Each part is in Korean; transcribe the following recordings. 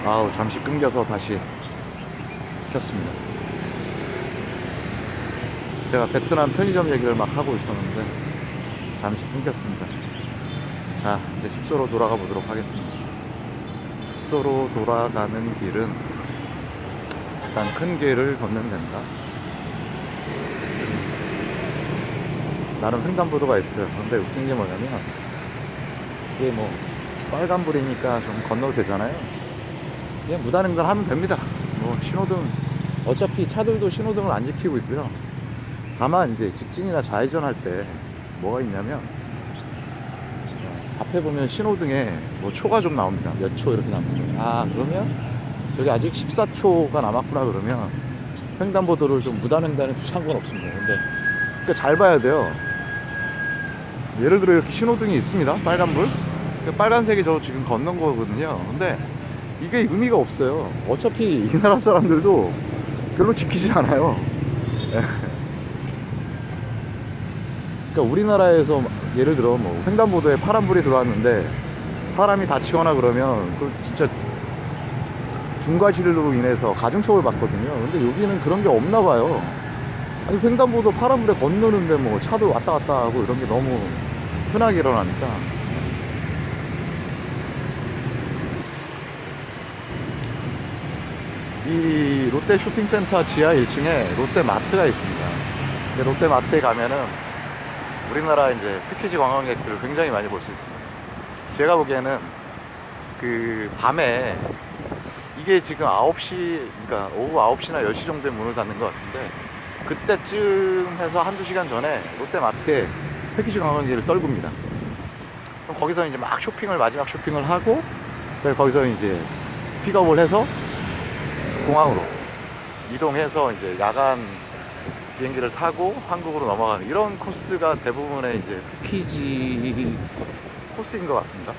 아우, 잠시 끊겨서 다시 켰습니다. 제가 베트남 편의점 얘기를 막 하고 있었는데 잠시 끊겼습니다. 자, 이제 숙소로 돌아가 보도록 하겠습니다. 숙소로 돌아가는 길은 일단 큰 길을 걷는 데인가? 나름 횡단보도가 있어요. 근데 웃긴 게 뭐냐면 이게 뭐 빨간불이니까 좀 건너도 되잖아요. 그냥 무단횡단 하면 됩니다. 뭐 신호등, 어차피 차들도 신호등을 안 지키고 있고요. 다만 이제 직진이나 좌회전 할 때 뭐가 있냐면 앞에 보면 신호등에 뭐 초가 좀 나옵니다. 몇 초 이렇게 나옵니다. 아, 그러면 저기 아직 14초가 남았구나. 그러면 횡단보도를 좀 무단횡단해도 상관없습니다. 근데 그러니까 잘 봐야 돼요. 예를 들어 이렇게 신호등이 있습니다. 빨간불. 빨간색이 저 지금 걷는 거거든요. 근데 이게 의미가 없어요. 어차피 이 나라 사람들도 별로 지키지 않아요. 그러니까 우리나라에서 예를 들어 뭐 횡단보도에 파란불이 들어왔는데 사람이 다치거나 그러면 그 진짜 중과실로 인해서 가중처벌 받거든요. 근데 여기는 그런 게 없나 봐요. 아니, 횡단보도 파란불에 건너는데 뭐 차도 왔다 갔다 하고 이런 게 너무 흔하게 일어나니까. 이 롯데 쇼핑센터 지하 1층에 롯데마트가 있습니다. 근데 롯데마트에 가면은 우리나라 이제 패키지 관광객들을 굉장히 많이 볼 수 있습니다. 제가 보기에는 그 밤에 이게 지금 9시, 그러니까 오후 9시나 10시 정도에 문을 닫는 것 같은데 그때쯤 해서 한두 시간 전에 롯데마트에 패키지 관광객을 떨굽니다. 그럼 거기서 이제 막 쇼핑을, 마지막 쇼핑을 하고 거기서 이제 픽업을 해서 공항으로 이동해서 이제 야간 비행기를 타고 한국으로 넘어가는 이런 코스가 대부분의 이제 패키지 코스인 것 같습니다.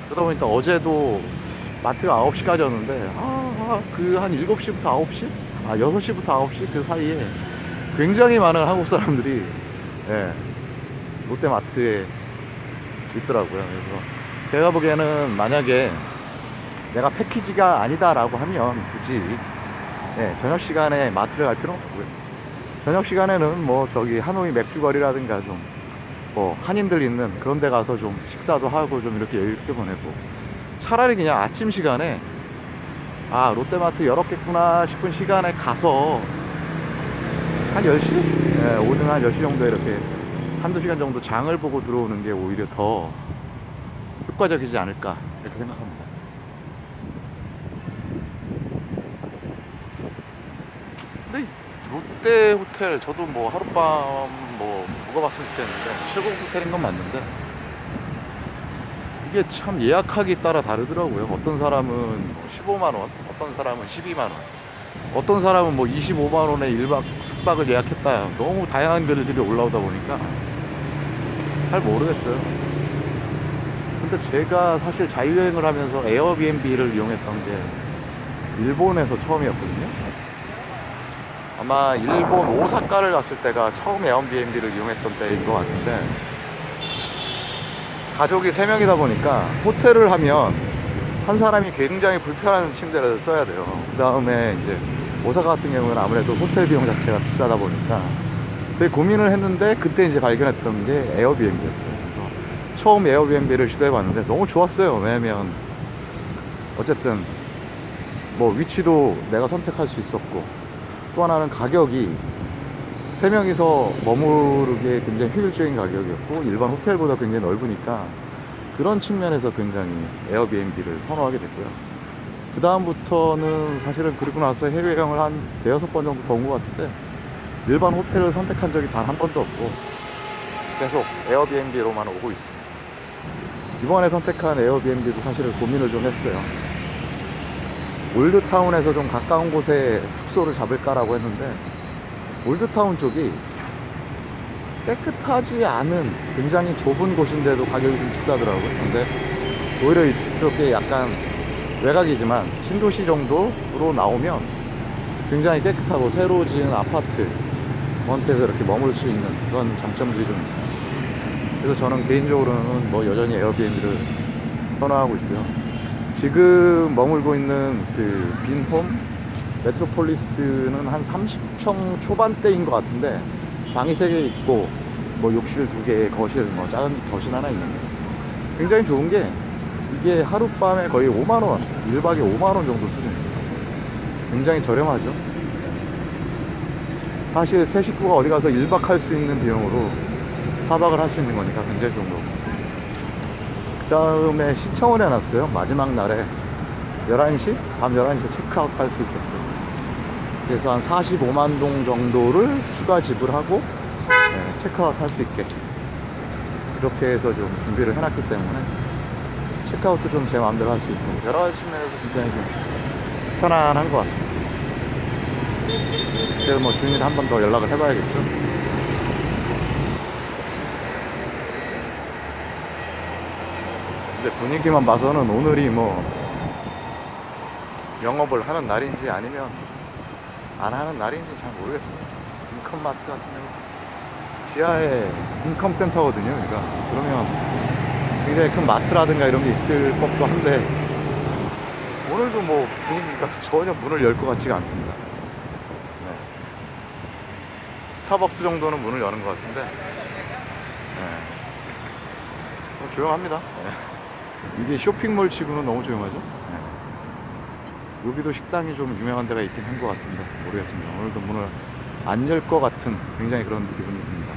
그러다 보니까 어제도 마트가 9시까지였는데 그 한 7시부터 9시? 6시부터 9시 그 사이에 굉장히 많은 한국 사람들이 롯데마트에 있더라고요. 그래서 제가 보기에는 만약에 내가 패키지가 아니다라고 하면 굳이 저녁 시간에 마트를 갈 필요는 없고요. 저녁 시간에는 뭐 저기 하노이 맥주거리라든가 좀 뭐 한인들 있는 그런 데 가서 좀 식사도 하고 좀 이렇게 여유 있게 보내고, 차라리 그냥 아침 시간에 롯데마트 열었겠구나 싶은 시간에 가서 한 10시? 오전 한 10시 정도에 이렇게 한두 시간 정도 장을 보고 들어오는 게 오히려 더 효과적이지 않을까 이렇게 생각합니다. 근데 롯데 호텔 저도 뭐 하룻밤 뭐 묵어봤을 때는데 최고 호텔인 건 맞는데 이게 참 예약하기 따라 다르더라고요. 어떤 사람은 15만 원, 어떤 사람은 12만 원, 어떤 사람은 뭐 25만 원에 1박 숙박을 예약했다. 너무 다양한 글들이 올라오다 보니까 잘 모르겠어요. 근데 제가 사실 자유여행을 하면서 에어비앤비를 이용했던 게 일본에서 처음이었거든요. 아마 일본 오사카를 갔을 때가 처음 에어비앤비를 이용했던 때인 것 같은데, 가족이 3명이다 보니까 호텔을 하면 한 사람이 굉장히 불편한 침대를 써야 돼요. 그 다음에 이제 오사카 같은 경우는 아무래도 호텔 비용 자체가 비싸다 보니까 되게 고민을 했는데 그때 이제 발견했던 게 에어비앤비였어요. 그래서 처음 에어비앤비를 시도해봤는데 너무 좋았어요. 왜냐면 어쨌든 뭐 위치도 내가 선택할 수 있었고, 또 하나는 가격이 3명이서 머무르기에 굉장히 효율적인 가격이었고 일반 호텔보다 굉장히 넓으니까 그런 측면에서 굉장히 에어비앤비를 선호하게 됐고요. 그 다음부터는 사실은 그러고 나서 해외여행을 한 대여섯 번 정도 더 온 것 같은데 일반 호텔을 선택한 적이 단 한 번도 없고 계속 에어비앤비로만 오고 있습니다. 이번에 선택한 에어비앤비도 사실은 고민을 좀 했어요. 올드타운에서 좀 가까운 곳에 숙소를 잡을까라고 했는데 올드타운 쪽이 깨끗하지 않은 굉장히 좁은 곳인데도 가격이 좀 비싸더라고요. 근데 오히려 이쪽에 약간 외곽이지만 신도시 정도로 나오면 굉장히 깨끗하고 새로 지은 아파트 원태에서 이렇게 머물 수 있는 그런 장점들이 좀 있어요. 그래서 저는 개인적으로는 뭐 여전히 에어비앤비를 선호하고 있고요. 지금 머물고 있는 그 빈홈 메트로폴리스는 한 30평 초반대인 것 같은데, 방이 3개 있고 뭐 욕실 2개, 거실, 뭐 작은 거실 하나 있는데, 굉장히 좋은 게 이게 하룻밤에 거의 5만원, 1박에 5만원 정도 수준입니다. 굉장히 저렴하죠. 사실 세 식구가 어디 가서 1박 할 수 있는 비용으로 4박을 할 수 있는 거니까 굉장히 좋은 거고. 그 다음에 시청을 해놨어요. 마지막 날에 11시? 밤 11시에 체크아웃 할 수 있게끔. 그래서 한 45만 동 정도를 추가 지불하고 체크아웃 할 수 있게, 그렇게 해서 좀 준비를 해놨기 때문에 체크아웃도 좀 제 마음대로 할 수 있고, 여러 가지 측면에서 굉장히 좀 편안한 것 같습니다. 그래서 뭐 주인한테 한 번 더 연락을 해봐야겠죠. 근데 분위기만 봐서는 오늘이 뭐 영업을 하는 날인지 아니면 안 하는 날인지 잘 모르겠습니다. 인컴마트 같은 경우 지하에 인컴 센터거든요. 그러니까 그러면 굉장히 큰 마트라든가 이런 게 있을 법도 한데, 오늘도 뭐 분위기가 전혀 문을 열 것 같지가 않습니다. 네. 스타벅스 정도는 문을 여는 것 같은데, 조용합니다. 네. 이게 쇼핑몰 치고는 너무 조용하죠. 네. 여기도 식당이 좀 유명한 데가 있긴 한 것 같은데 모르겠습니다. 오늘도 문을 안 열 것 같은 굉장히 그런 기분이 듭니다.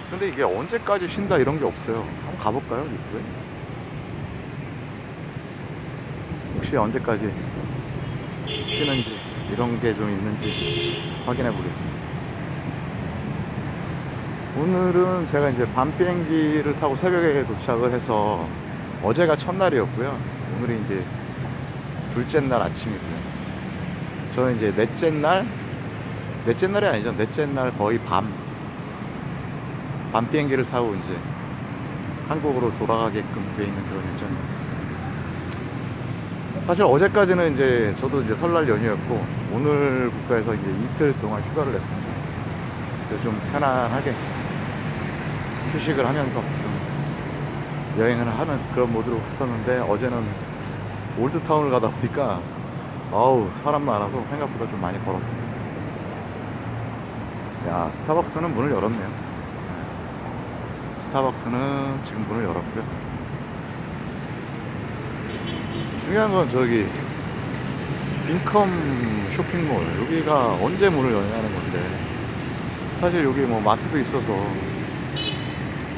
근데 이게 언제까지 쉰다 이런 게 없어요. 한번 가볼까요? 입구에? 혹시 언제까지 쉬는지 이런 게 좀 있는지 확인해 보겠습니다. 오늘은 제가 이제 밤 비행기를 타고 새벽에 도착을 해서 어제가 첫날이었고요. 오늘이 이제 둘째 날 아침이고요. 저는 이제 넷째 날이 아니죠. 넷째 날 거의 밤 비행기를 타고 이제 한국으로 돌아가게끔 돼 있는 그런 일정입니다. 사실 어제까지는 이제 저도 이제 설날 연휴였고, 오늘부터 해서 이제 이틀 동안 휴가를 냈습니다. 그래서 좀 편안하게 휴식을 하면서 좀 여행을 하는 그런 모드로 했었는데, 어제는 올드타운을 가다 보니까 아우 사람 많아서 생각보다 좀 많이 걸었습니다. 야, 스타벅스는 문을 열었네요. 스타벅스는 지금 문을 열었고요. 중요한 건 저기 빈컴 쇼핑몰, 여기가 언제 문을 여냐는 건데, 사실 여기 뭐 마트도 있어서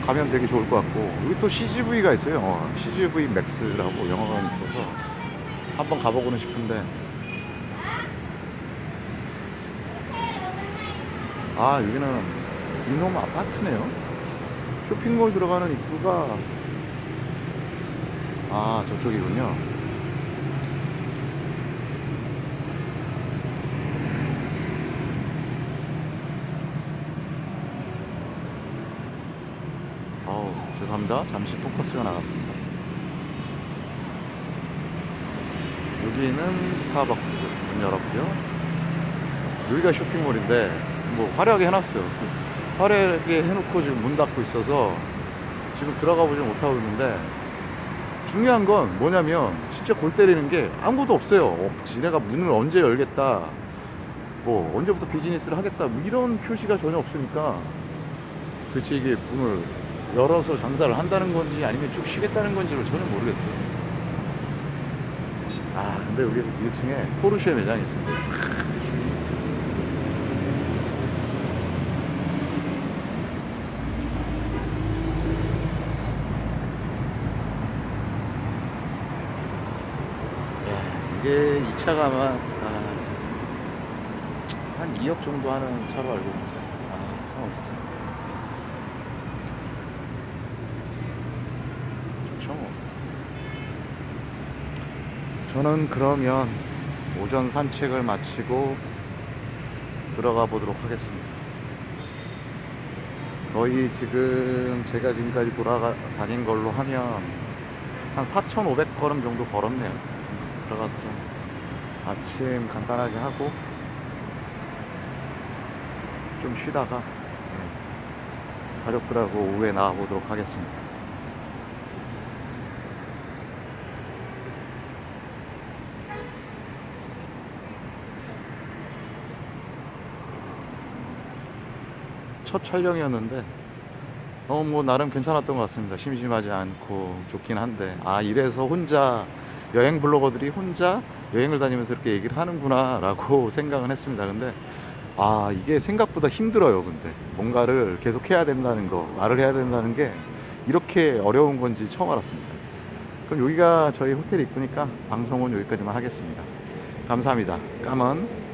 가면 되게 좋을 것 같고, 여기 또 CGV가 있어요. CGV 맥스라고 영화관이 있어서 한번 가보고는 싶은데, 아 여기는 이놈 아파트네요. 쇼핑몰 들어가는 입구가 저쪽이군요. 죄송합니다. 잠시 포커스가 나갔습니다. 여기는 스타벅스 문 열었고요. 여기가 쇼핑몰인데 뭐 화려하게 해놨어요. 화려하게 해놓고 지금 문 닫고 있어서 지금 들어가 보지 못하고 있는데, 중요한 건 뭐냐면 진짜 골 때리는 게 아무것도 없어요. 지네가 문을 언제 열겠다, 뭐 언제부터 비즈니스를 하겠다, 뭐 이런 표시가 전혀 없으니까 도대체 이게 문을 열어서 장사를 한다는 건지 아니면 쭉 쉬겠다는 건지를 전혀 모르겠어요. 근데 여기 1층에 포르쉐 매장이 있습니다. 이게 이 차가 아마 한 2억 정도 하는 차로 알고 있는데 상관없었어요. 좋죠 뭐. 저는 그러면 오전 산책을 마치고 들어가 보도록 하겠습니다. 거의 지금 제가 지금까지 다닌 걸로 하면 한 4,500걸음 정도 걸었네요. 들어가서 좀 아침 간단하게 하고 좀 쉬다가 가족들하고 오후에 나와보도록 하겠습니다. 첫 촬영이었는데 너무 뭐 나름 괜찮았던 것 같습니다. 심심하지 않고 좋긴 한데, 아, 이래서 혼자 여행 블로거들이 혼자 여행을 다니면서 이렇게 얘기를 하는구나 라고 생각은 했습니다. 근데 아, 이게 생각보다 힘들어요. 근데 뭔가를 계속 해야 된다는 거, 말을 해야 된다는 게 이렇게 어려운 건지 처음 알았습니다. 그럼 여기가 저희 호텔 입구니까 방송은 여기까지만 하겠습니다. 감사합니다. 까먼